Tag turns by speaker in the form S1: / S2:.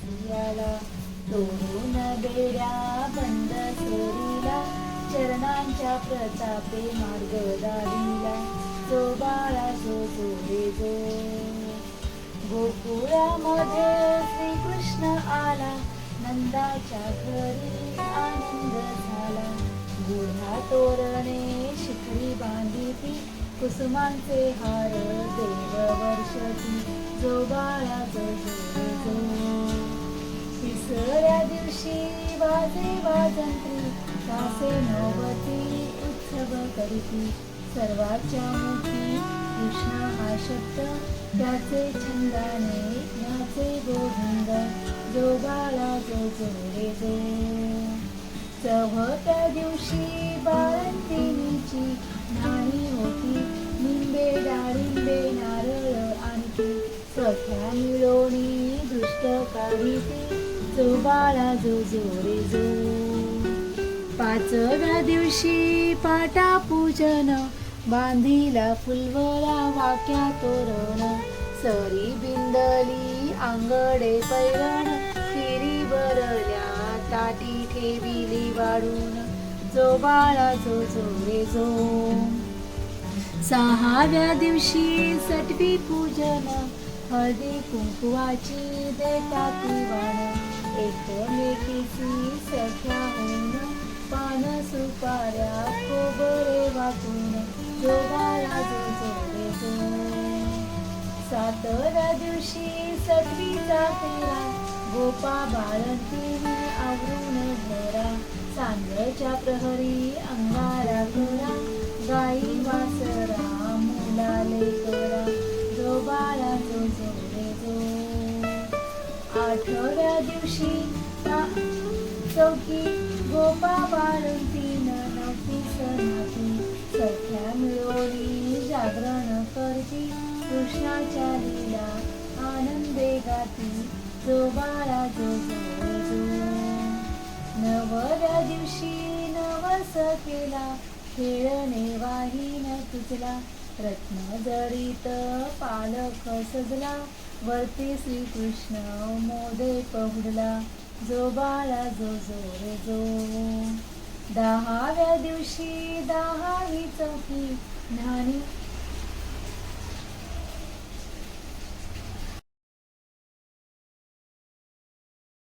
S1: सियाला तोडून बेड्या बंद सोरीला चरणांच्या प्रतापे मार्ग दाविला जो बाळा जो जो रे जो गोकुळामध्ये श्रीकृष्ण आला नंदाच्या घरी आनंद झाला गुढा तोरणे शिखरी बांधिती कुसुमांचे हार देव वर्षती जो बाळा जो जो जो तिसऱ्या दिवशी वाजे वाजंत्री तासे नवती उत्सव करीती सर्वाच्या मुखी कृष्ण हा शब्द त्याचे छंदाने नाचे गोविंद जो बाळा जो जो रे जो चौथ्या दिवशी बाळंतिणीची न्हाणी होती निंबे डाळिंबे नारळ आणखी सख्या मिळवणी दुष्ट काढीती जो बाळा जो जो रे जो पाचव्या दिवशी पाटा पूजन बांधिला फुलवला वाक्या तोरण सरी बिंदली आंगडे पैरण खिरी बरल्या ताटी ठेविली वाढून जो बाळा जो जो रे जो सहाव्या दिवशी सटवी पूजन हळदी कुंकुवाची देतात वाण एकमेकीची सख्या होऊन पान सुपाऱ्या खोबरे वाटून जो बाळा जो जो रे जो सातव्या दिवशी सटवीचा फेरा गोपा बाळंतीने आवरून घरा सांजेच्या प्रहरी अंगारा करा गाई वासरा मुलाले करा जो बाळा जो जो रे जो आठव्या दिवशी चौकी गोपा बाळंतीन नवती सनाती सख्या मिळवणी जागरण करती कृष्णाच्या लीला आनंदे गाती जो बाळा जो जो जो नवव्या दिवशी नवस केला खेळणे वाहीन तुझला रत्न जरीत पालख सजला वरती श्रीकृष्ण मोदे पहुडला जो बाळा जो जो रे जो दहाव्या दिवशी दहावी चौकी न्हाणी